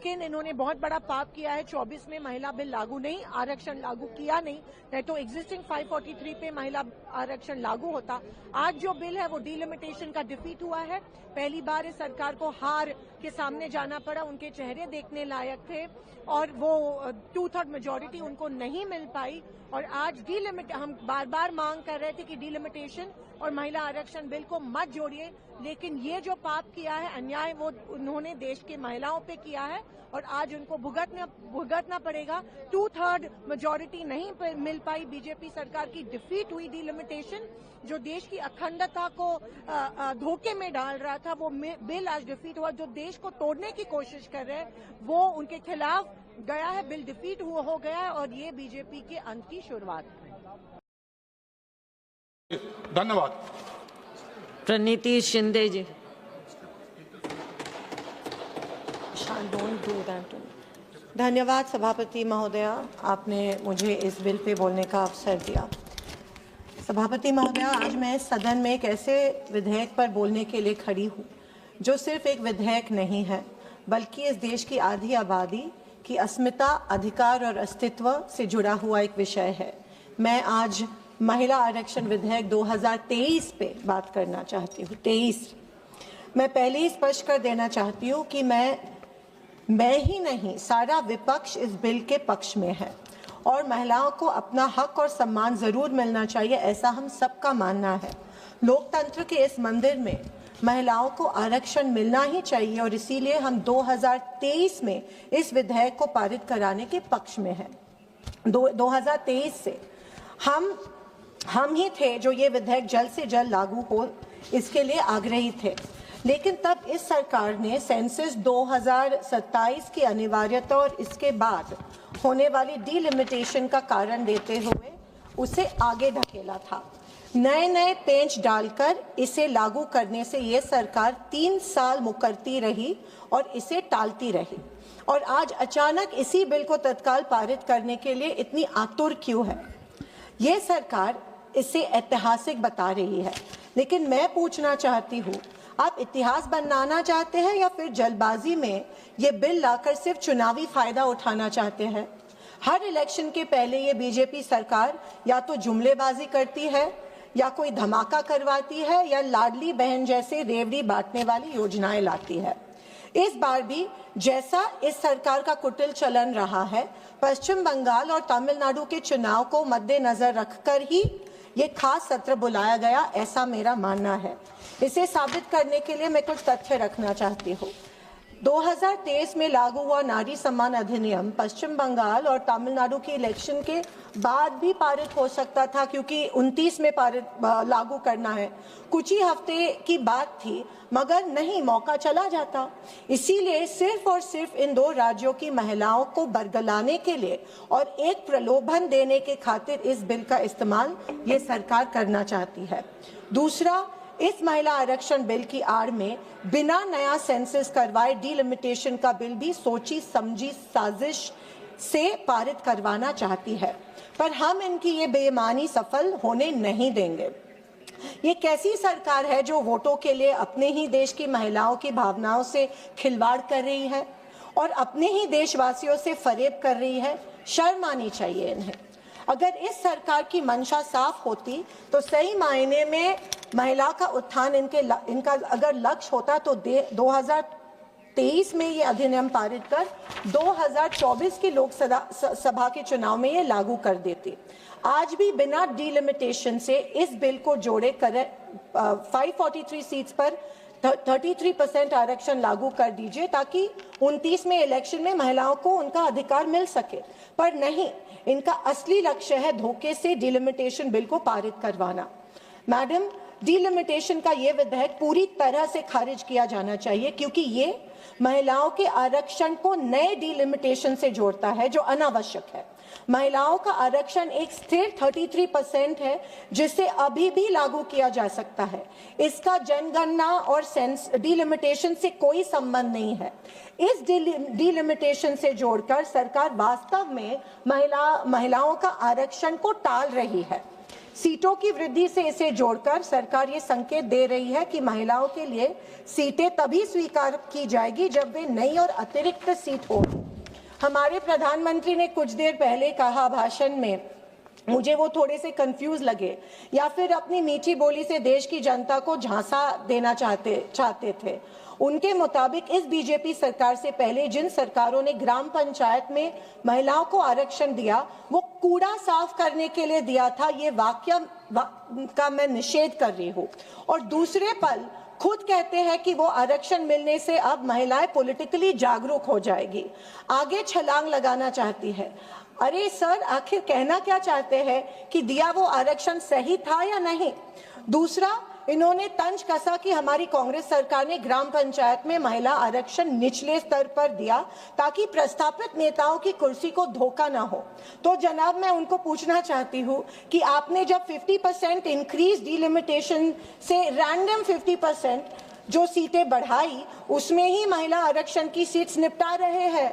लेकिन इन्होंने बहुत बड़ा पाप किया है। 24 में महिला बिल लागू नहीं, आरक्षण लागू किया नहीं तो एग्जिस्टिंग 543 पे महिला आरक्षण लागू होता। आज जो बिल है वो डिलिमिटेशन का डिफीट हुआ है। पहली बार इस सरकार को हार के सामने जाना पड़ा, उनके चेहरे देखने लायक थे और वो 2/3 मेजोरिटी उनको नहीं मिल पाई। और आज हम बार बार मांग कर रहे थे कि डिलिमिटेशन और महिला आरक्षण बिल को मत जोड़िए, लेकिन ये जो पाप किया है, अन्याय, वो उन्होंने देश की महिलाओं पे किया है और आज उनको भुगतना पड़ेगा। 2/3 मेजोरिटी नहीं मिल पाई, बीजेपी सरकार की डिफीट हुई। डिलिमिटेशन जो देश की अखंडता को धोखे में डाल रहा था, वो बिल आज डिफीट हुआ। जो देश को तोड़ने की कोशिश कर रहे हैं वो उनके खिलाफ गया है, बिल डिफीट हो गया है और ये बीजेपी के अंत की शुरुआत है। धन्यवाद। प्रणीति शिंदे जी। धन्यवाद सभापति महोदया, आपने मुझे इस बिल पे बोलने का अवसर दिया। सभापति महोदया, आज मैं सदन में एक ऐसे विधेयक पर बोलने के लिए खड़ी हूँ जो सिर्फ एक विधेयक नहीं है, बल्कि इस देश की आधी आबादी की अस्मिता, अधिकार और अस्तित्व से जुड़ा हुआ एक विषय है। मैं आज महिला आरक्षण विधेयक 2023 पे बात करना चाहती हूँ। 23 मैं पहले ही स्पष्ट कर देना चाहती हूँ कि मैं ही नहीं, सारा विपक्ष इस बिल के पक्ष में है और महिलाओं को अपना हक और सम्मान जरूर मिलना चाहिए, ऐसा हम सबका मानना है। लोकतंत्र के इस मंदिर में महिलाओं को आरक्षण मिलना ही चाहिए और इसीलिए हम 2023 में इस विधेयक को पारित कराने के पक्ष में हैं। 2023 से हम ही थे जो ये विधेयक जल्द से जल्द लागू हो, इसके लिए आग्रही थे। लेकिन तब इस सरकार ने सेंसस 2027 की अनिवार्यता और इसके बाद होने वाली डिलिमिटेशन का कारण देते हुए उसे आगे ढकेला था। नए पेंच डालकर इसे लागू करने से ये सरकार 3 साल मुकरती रही और इसे टालती रही और आज अचानक इसी बिल को तत्काल पारित करने के लिए इतनी आतुर क्यों है? ये सरकार इसे ऐतिहासिक बता रही है, लेकिन मैं पूछना चाहती हूँ, आप इतिहास बनाना चाहते हैं या फिर जल्दबाजी में ये बिल लाकर सिर्फ चुनावी फायदा उठाना चाहते हैं? हर इलेक्शन के पहले ये बीजेपी सरकार या तो जुमलेबाजी करती है या कोई धमाका करवाती है या लाडली बहन जैसे रेवड़ी बांटने वाली योजनाएं लाती है। इस बार भी जैसा इस सरकार का कुटिल चलन रहा है, पश्चिम बंगाल और तमिलनाडु के चुनाव को मद्देनजर रखकर ही ये खास सत्र बुलाया गया, ऐसा मेरा मानना है। इसे साबित करने के लिए मैं कुछ तथ्य रखना चाहती हूँ। 2023 में लागू हुआ नारी सम्मान अधिनियम पश्चिम बंगाल और तमिलनाडु के इलेक्शन के बाद भी पारित हो सकता था, क्योंकि 29 में लागू करना है। कुछ ही हफ्ते की बात थी, मगर नहीं, मौका चला जाता। इसीलिए सिर्फ और सिर्फ इन 2 राज्यों की महिलाओं को बरगलाने के लिए और एक प्रलोभन देने के खातिर इस बिल का इस्तेमाल ये सरकार करना चाहती है। दूसरा, इस महिला आरक्षण बिल की आड़ में बिना नया सेंसस करवाए डिलिमिटेशन का बिल भी सोची समझी साजिश से पारित करवाना चाहती है, पर हम इनकी ये बेईमानी सफल होने नहीं देंगे। ये कैसी सरकार है जो वोटों के लिए अपने ही देश की महिलाओं की भावनाओं से खिलवाड़ कर रही है और अपने ही देशवासियों से फरेब कर रही है? शर्म आनी चाहिए इन्हें। अगर इस सरकार की मंशा साफ होती तो सही मायने में महिला का उत्थान इनका अगर लक्ष्य होता तो 2023 में ये अधिनियम पारित कर 2024 की लोकसभा के चुनाव में ये लागू कर देती। आज भी बिना डिलिमिटेशन से इस बिल को जोड़े कर 543 सीट्स पर 33% आरक्षण लागू कर दीजिए, ताकि 29 में इलेक्शन में महिलाओं को उनका अधिकार मिल सके। पर नहीं, इनका असली लक्ष्य है धोखे से डिलिमिटेशन बिल को पारित करवाना। मैडम, डिलिमिटेशन का ये विधेयक पूरी तरह से खारिज किया जाना चाहिए, क्योंकि ये महिलाओं के आरक्षण को नए डिलिमिटेशन से जोड़ता है जो अनावश्यक है। महिलाओं का आरक्षण एक स्थिर 33% है, जिसे अभी भी लागू किया जा सकता है। इसका जनगणना और डिलिमिटेशन से कोई संबंध नहीं है। इस डिलिमिटेशन से जोड़कर सरकार वास्तव में महिलाओं का आरक्षण को टाल रही है। सीटों की वृद्धि से इसे जोड़कर सरकार ये संकेत दे रही है कि महिलाओं के लिए सीटें तभी स्वीकार की जाएगी जब वे नई और अतिरिक्त सीट हो। हमारे प्रधानमंत्री ने कुछ देर पहले कहा भाषण में, मुझे वो थोड़े से कंफ्यूज लगे, या फिर अपनी मीठी बोली से देश की जनता को झांसा देना चाहते थे। उनके मुताबिक इस बीजेपी सरकार से पहले जिन सरकारों ने ग्राम पंचायत में महिलाओं को आरक्षण दिया, वो कूड़ा साफ करने के लिए दिया था। ये वाक्य का मैं निषेध कर रही हूँ। और दूसरे पल खुद कहते हैं कि वो आरक्षण मिलने से अब महिलाएं पॉलिटिकली जागरूक हो जाएगी, आगे छलांग लगाना चाहती है। अरे सर, आखिर कहना क्या चाहते हैं कि दिया वो आरक्षण सही था या नहीं? दूसरा, इन्होंने तंज कसा कि हमारी कांग्रेस सरकार ने ग्राम पंचायत में महिला आरक्षण निचले स्तर पर दिया ताकि प्रस्थापित नेताओं की कुर्सी को धोखा ना हो। तो जनाब, मैं उनको पूछना चाहती हूँ कि आपने जब 50% इंक्रीज डिलिमिटेशन से रैंडम 50% जो सीटें बढ़ाई, उसमें ही महिला आरक्षण की सीट्स निपटा रहे हैं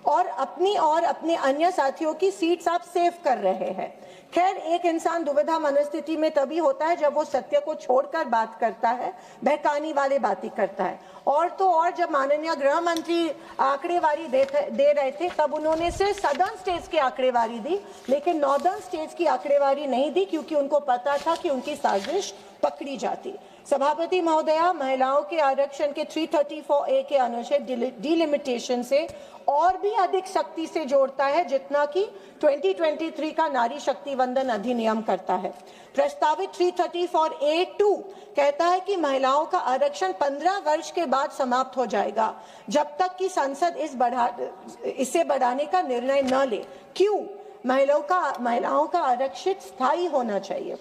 और अपने अन्य साथियों की सीट्स आप सेव कर रहे हैं। खैर, एक इंसान दुविधा मनस्थिति में तभी होता है जब वो सत्य को छोड़कर बात करता है, बहकाने वाले बातें करता है। और तो और, जब माननीय गृह मंत्री आंकड़ेवारी दे रहे थे, तब उन्होंने सिर्फ सदर्न स्टेट्स की आंकड़ेवारी दी, लेकिन नॉर्दर्न स्टेट्स की आंकड़ेवारी नहीं दी, क्योंकि उनको पता था कि उनकी साजिश पकड़ी जाती। सभापति महोदया, महिलाओं के आरक्षण के 334A के अनुच्छेद डिलिमिटेशन से और भी अधिक सख्ती से जोड़ता है जितना कि 2023 का नारी शक्ति वंदन अधिनियम करता है। प्रस्तावित 334A2 कहता है कि महिलाओं का आरक्षण 15 वर्ष के बाद समाप्त हो जाएगा, जब तक कि संसद इसे बढ़ाने का निर्णय न ले। क्यों? महिलाओं का आरक्षण स्थायी होना चाहिए।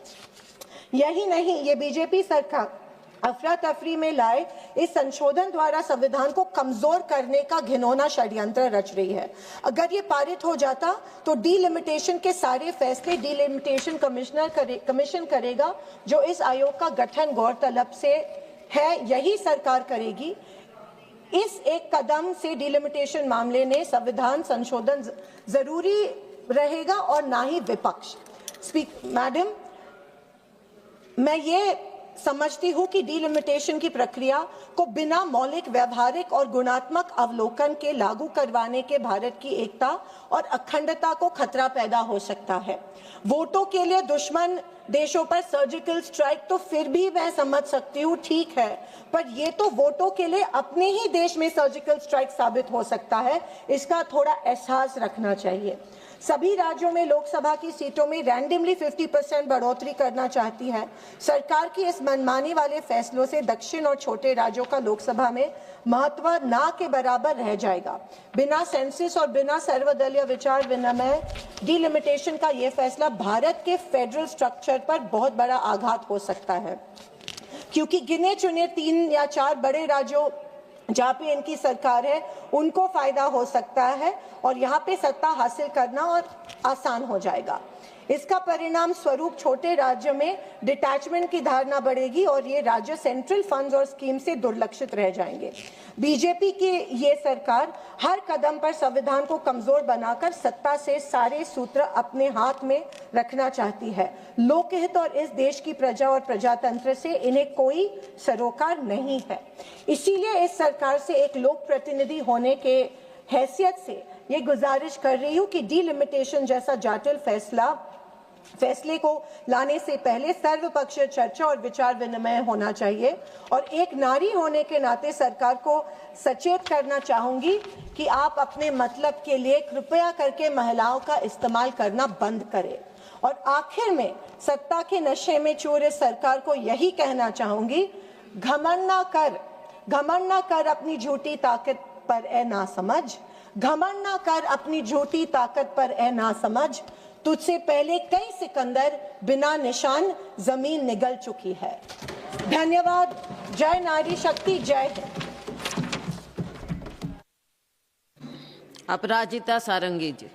यही नहीं, ये बीजेपी सरकार अफरा तफरी में लाए इस संशोधन द्वारा संविधान को कमजोर करने का घिनौना षड्यंत्र रच रही है। अगर ये पारित हो जाता तो डीलिमिटेशन के सारे फैसले डीलिमिटेशन कमीशन करेगा, जो इस आयोग का गठन गौरतलब से है, यही सरकार करेगी। इस एक कदम से डीलिमिटेशन मामले में संविधान संशोधन जरूरी रहेगा और ना ही विपक्ष। मैडम, मैं ये समझती हूँ कि डीलिमिटेशन की प्रक्रिया को बिना मौलिक, व्यवहारिक और गुणात्मक अवलोकन के लागू करवाने के भारत की एकता और अखंडता को खतरा पैदा हो सकता है। वोटों के लिए दुश्मन देशों पर सर्जिकल स्ट्राइक तो फिर भी मैं समझ सकती हूँ, ठीक है, पर ये तो वोटों के लिए अपने ही देश में सर्जिकल स्ट्राइक साबित हो सकता है। इसका थोड़ा एहसास रखना चाहिए। सभी राज्यों में लोकसभा की सीटों में रैंडमली 50% बढ़ोतरी करना चाहती है। सरकार की इस मनमानी वाले फैसलों से दक्षिण और छोटे राज्यों का लोकसभा में महत्व ना के बराबर रह जाएगा। बिना सेंसस और बिना सर्वदलीय विचार विनिमय डीलिमिटेशन का यह फैसला भारत के फेडरल स्ट्रक्चर पर बहुत बड़ा आघात हो सकता है, क्योंकि गिने चुने 3 या 4 बड़े राज्यों जहाँ पे इनकी सरकार है, उनको फायदा हो सकता है और यहाँ पे सत्ता हासिल करना और आसान हो जाएगा। इसका परिणाम स्वरूप छोटे राज्य में डिटैचमेंट की धारणा बढ़ेगी और ये राज्य सेंट्रल फंड्स और स्कीम से दुर्लक्षित रह जाएंगे। बीजेपी की ये सरकार हर कदम पर संविधान को कमजोर बनाकर सत्ता से सारे सूत्र अपने हाथ में रखना चाहती है। लोकहित और इस देश की प्रजा और प्रजातंत्र से इन्हें कोई सरोकार नहीं है। इसीलिए इस सरकार से एक लोक प्रतिनिधि होने के हैसियत से ये गुजारिश कर रही हूँ कि डीलिमिटेशन जैसा जटिल फैसले को लाने से पहले सर्वपक्षीय चर्चा और विचार विनिमय होना चाहिए। और एक नारी होने के नाते सरकार को सचेत करना चाहूंगी कि आप अपने मतलब के लिए कृपया करके महिलाओं का इस्तेमाल करना बंद करें। और आखिर में सत्ता के नशे में चूर इस सरकार को यही कहना चाहूंगी, घमंड ना कर अपनी झूठी ताकत पर ए ना समझ, घमंड ना कर अपनी झूठी ताकत पर ए ना समझ। तुझसे पहले कई सिकंदर बिना निशान जमीन निगल चुकी है। धन्यवाद। जय नारी शक्ति, जय हिंद। अपराजिता सारंगी जी।